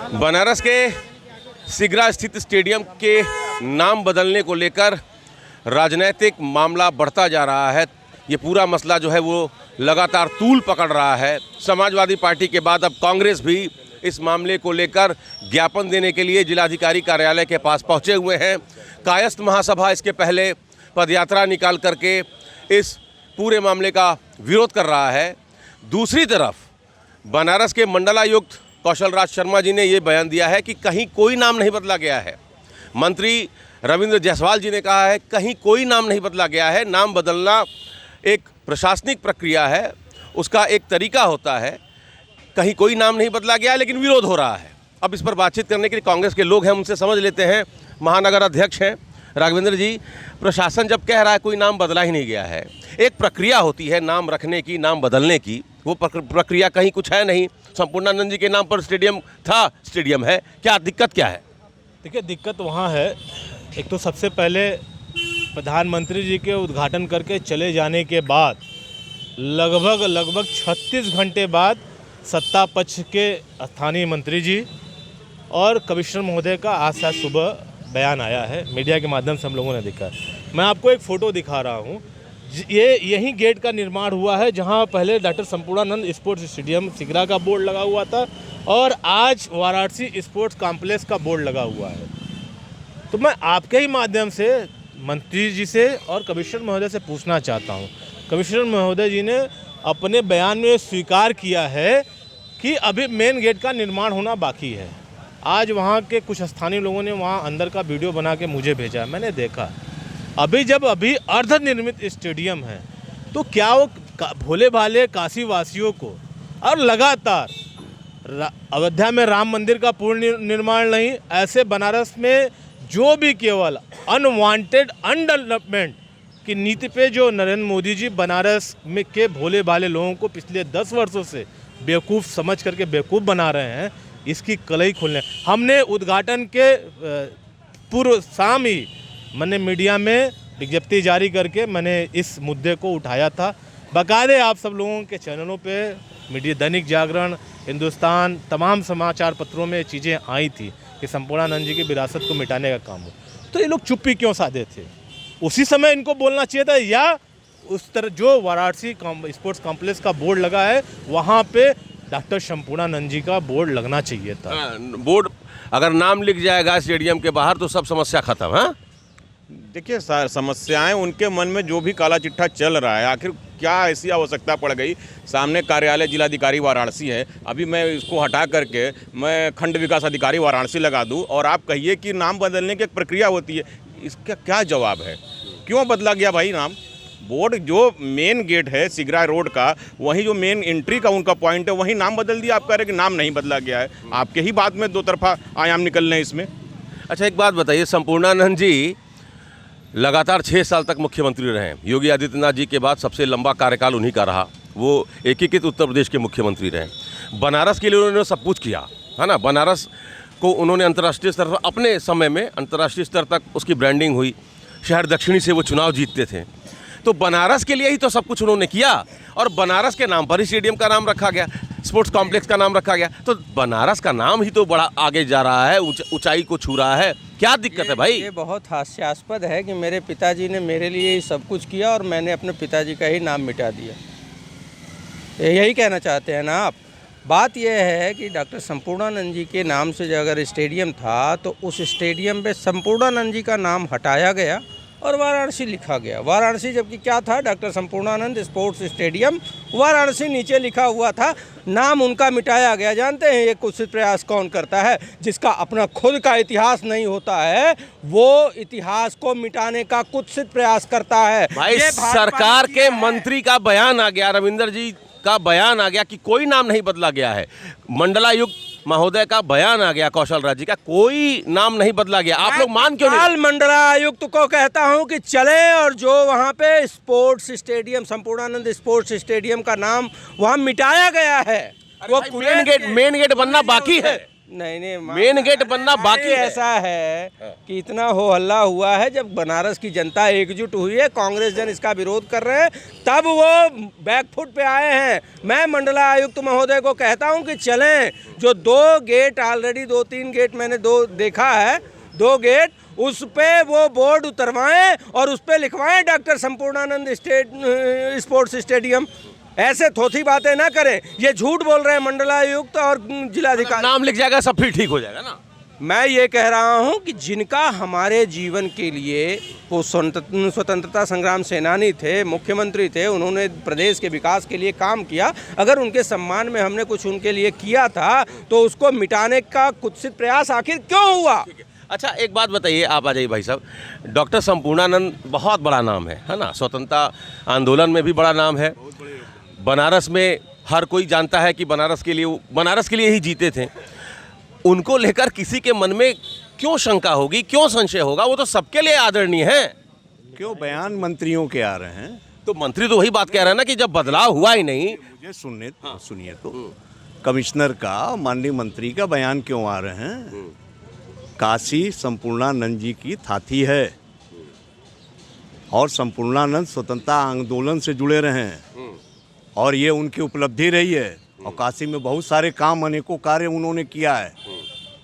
बनारस के सिगरा स्थित स्टेडियम के नाम बदलने को लेकर राजनीतिक मामला बढ़ता जा रहा है। ये पूरा मसला जो है वो लगातार तूल पकड़ रहा है। समाजवादी पार्टी के बाद अब कांग्रेस भी इस मामले को लेकर ज्ञापन देने के लिए जिलाधिकारी कार्यालय के पास पहुंचे हुए हैं। कायस्थ महासभा इसके पहले पदयात्रा निकाल करके इस पूरे मामले का विरोध कर रहा है। दूसरी तरफ बनारस के मंडलायुक्त कौशल राज शर्मा जी ने ये बयान दिया है कि कहीं कोई नाम नहीं बदला गया है। मंत्री रविंद्र जायसवाल जी ने कहा है कहीं कोई नाम नहीं बदला गया है। नाम बदलना एक प्रशासनिक प्रक्रिया है, उसका एक तरीका होता है। कहीं कोई नाम नहीं बदला गया है लेकिन विरोध हो रहा है। अब इस पर बातचीत करने के लिए कांग्रेस के लोग हैं, उनसे समझ लेते हैं। महानगर अध्यक्ष हैं राघवेंद्र जी, प्रशासन जब कह रहा है कोई नाम बदला ही नहीं गया है, एक प्रक्रिया होती है नाम रखने की, नाम बदलने की, वो प्रक्रिया कहीं कुछ है नहीं। संपूर्णानंद जी के नाम पर स्टेडियम था, स्टेडियम है, क्या दिक्कत क्या है? देखिए, दिक्कत वहाँ है, एक तो सबसे पहले प्रधानमंत्री जी के उद्घाटन करके चले जाने के बाद लगभग 36 घंटे बाद सत्ता पक्ष के स्थानीय मंत्री जी और कमिश्नर महोदय का आज सुबह बयान आया है, मीडिया के माध्यम से हम लोगों ने देखा। मैं आपको एक फ़ोटो दिखा रहा हूँ। ये यही गेट का निर्माण हुआ है जहाँ पहले doctor Sampurnanand sports stadium Sigra का बोर्ड लगा हुआ था और आज वाराणसी स्पोर्ट्स कॉम्प्लेक्स का बोर्ड लगा हुआ है। तो मैं आपके ही माध्यम से मंत्री जी से और कमिश्नर महोदय से पूछना चाहता हूँ। कमिश्नर महोदय जी ने अपने बयान में स्वीकार किया है कि अभी मेन गेट का निर्माण होना बाकी है। आज वहाँ के कुछ स्थानीय लोगों ने वहाँ अंदर का वीडियो बना के मुझे भेजा, मैंने देखा। अभी अर्ध निर्मित स्टेडियम है तो क्या वो भोले भाले काशी वासियों को, और लगातार अयोध्या में राम मंदिर का पूर्ण निर्माण नहीं, ऐसे बनारस में जो भी केवल अनवांटेड अनडेवलपमेंट की नीति पे जो नरेंद्र मोदी जी बनारस में के भोले भाले लोगों को पिछले 10 वर्षों से बेवकूफ़ समझ करके बेवकूफ़ बना रहे हैं, इसकी कलई खोलने। हमने उद्घाटन के पूर्व शाम ही मैंने मीडिया में विज्ञप्ति जारी करके मैंने इस मुद्दे को उठाया था। बाकायदे आप सब लोगों के चैनलों पे, मीडिया, दैनिक जागरण, हिंदुस्तान, तमाम समाचार पत्रों में चीज़ें आई थी कि संपूर्णानंद जी की विरासत को मिटाने का काम हो। तो ये लोग चुप्पी क्यों साधे थे? उसी समय इनको बोलना चाहिए था, या उस तरह जो वाराणसी स्पोर्ट्स कॉम्प्लेक्स का बोर्ड लगा है वहाँ पे डॉक्टर संपूर्णानंद जी का बोर्ड लगना चाहिए था। बोर्ड अगर नाम लिख जाएगा स्टेडियम के बाहर तो सब समस्या खत्म है। देखिए, समस्याएं उनके मन में जो भी काला चिट्ठा चल रहा है, आखिर क्या ऐसी आवश्यकता पड़ गई? सामने कार्यालय जिलाधिकारी वाराणसी है, अभी मैं इसको हटा करके मैं खंड विकास अधिकारी वाराणसी लगा दूं और आप कहिए कि नाम बदलने की एक प्रक्रिया होती है, इसका क्या जवाब है? क्यों बदला गया भाई नाम? बोर्ड जो मेन गेट है सिगरा रोड का, वही जो मेन एंट्री का उनका पॉइंट है, वही नाम बदल दिया। आप कह रहे हैं कि नाम नहीं बदला गया है। आपके ही बात में दो तरफा आयाम निकल रहे हैं इसमें। अच्छा, एक बात बताइए, संपूर्णानंद जी लगातार 6 साल तक मुख्यमंत्री रहे। योगी आदित्यनाथ जी के बाद सबसे लंबा कार्यकाल उन्हीं का रहा। वो एकीकृत उत्तर प्रदेश के मुख्यमंत्री रहे। बनारस के लिए उन्होंने सब कुछ किया है ना। बनारस को उन्होंने अंतर्राष्ट्रीय स्तर पर, अपने समय में अंतर्राष्ट्रीय स्तर तक उसकी ब्रांडिंग हुई। शहर दक्षिणी से वो चुनाव जीतते थे, तो बनारस के लिए ही तो सब कुछ उन्होंने किया और बनारस के नाम पर ही स्टेडियम का नाम रखा गया, स्पोर्ट्स कॉम्प्लेक्स का नाम रखा गया। तो बनारस का नाम ही तो बड़ा आगे जा रहा है, ऊंचाई को छू रहा है। क्या दिक्कत है भाई? ये बहुत हास्यास्पद है कि मेरे पिताजी ने मेरे लिए सब कुछ किया और मैंने अपने पिताजी का ही नाम मिटा दिया। यही कहना चाहते हैं ना आप? बात यह है कि डॉक्टर संपूर्णानंद जी के नाम से जो अगर स्टेडियम था तो उस स्टेडियम पे संपूर्णानंद जी का नाम हटाया गया और वाराणसी लिखा गया। वाराणसी जबकि क्या था, doctor Sampurnanand sports stadium Varanasi नीचे लिखा हुआ था, नाम उनका मिटाया गया। जानते हैं ये कुत्सित प्रयास कौन करता है? जिसका अपना खुद का इतिहास नहीं होता है, वो इतिहास को मिटाने का कुत्सित प्रयास करता है। भाई, सरकार के मंत्री का बयान आ गया, रविंद्र जी का बयान आ गया कि कोई नाम नहीं बदला गया है। मंडलायुक्त महोदय का बयान आ गया, कौशल राज जी का, कोई नाम नहीं बदला गया। आप लोग मान क्यों नहीं? मंडलायुक्त को कहता हूं कि चले और जो वहां पे sports stadium, Sampurnanand sports stadium का नाम वहां मिटाया गया है, वो मेन गेट बनना बाकी है। नहीं मेन गेट बनना बाकी है। ऐसा है कि इतना हो हल्ला हुआ है, जब बनारस की जनता एकजुट हुई है, कांग्रेस जन इसका विरोध कर रहे हैं, तब वो बैकफुट पे आए हैं। मैं मंडला आयुक्त महोदय को कहता हूं कि चलें, जो 2 गेट ऑलरेडी 2-3 गेट मैंने देखा है, 2 गेट उस पे वो बोर्ड उतरवाएं और उस पे लिखवाएं डॉक्टर संपूर्णानंद स्पोर्ट्स स्टेडियम। ऐसे थोथी बातें ना करें, ये झूठ बोल रहे हैं मंडलायुक्त और जिलाधिकारी। नाम लिख जाएगा सब फिर ठीक हो जाएगा ना। मैं ये कह रहा हूं कि जिनका हमारे जीवन के लिए, वो स्वतंत्रता संग्राम सेनानी थे, मुख्यमंत्री थे, उन्होंने प्रदेश के विकास के लिए काम किया, अगर उनके सम्मान में हमने कुछ उनके लिए किया था तो उसको मिटाने का कुत्सित प्रयास आखिर क्यों हुआ? अच्छा एक बात बताइए, आप आ जाइए भाई साहब। डॉक्टर संपूर्णानंद बहुत बड़ा नाम है ना, स्वतंत्रता आंदोलन में भी बड़ा नाम है, बनारस में हर कोई जानता है कि बनारस के लिए ही जीते थे। उनको लेकर किसी के मन में क्यों शंका होगी, क्यों संशय होगा? वो तो सबके लिए आदरणीय है। क्यों बयान मंत्रियों के आ रहे हैं? तो मंत्री तो वही बात कह रहे हैं ना कि जब बदलाव हुआ ही नहीं। मुझे सुनिए तो कमिश्नर का, माननीय मंत्री का बयान क्यों आ रहे हैं? काशी संपूर्णानंद जी की थाथी है और संपूर्णानंद स्वतंत्रता आंदोलन से जुड़े रहे हैं और ये उनकी उपलब्धि रही है। और काशी में बहुत सारे काम, अनेकों कार्य उन्होंने किया है।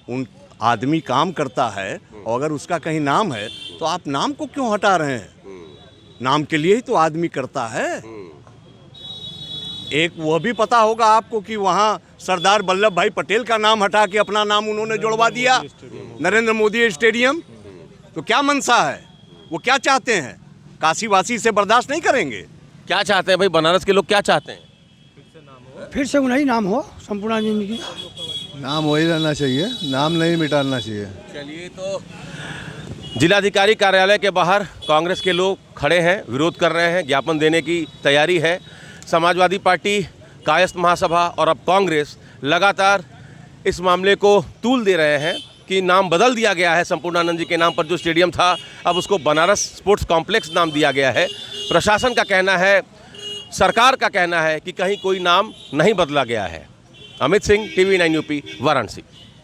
उन आदमी काम करता है और अगर उसका कहीं नाम है तो आप नाम को क्यों हटा रहे हैं? नाम के लिए ही तो आदमी करता है। एक वह भी पता होगा आपको कि वहाँ सरदार वल्लभ भाई पटेल का नाम हटा के अपना नाम उन्होंने जुड़वा दिया, नरेंद्र मोदी स्टेडियम। तो क्या मंशा है, वो क्या चाहते हैं? काशीवासी से बर्दाश्त नहीं करेंगे। क्या चाहते हैं भाई, बनारस के लोग क्या चाहते हैं? फिर से वही नाम हो, संपूर्णानंद जी की नाम वही रहना चाहिए, नाम नहीं मिटाना चाहिए। चलिए, तो जिलाधिकारी कार्यालय के बाहर कांग्रेस के लोग खड़े हैं, विरोध कर रहे हैं, ज्ञापन देने की तैयारी है। समाजवादी पार्टी, कायस्थ महासभा और अब कांग्रेस लगातार इस मामले को तूल दे रहे हैं कि नाम बदल दिया गया है। संपूर्णानंद जी के नाम पर जो स्टेडियम था, अब उसको बनारस स्पोर्ट्स कॉम्प्लेक्स नाम दिया गया है। प्रशासन का कहना है, सरकार का कहना है कि कहीं कोई नाम नहीं बदला गया है। Amit Singh, TV9 UP, Varanasi.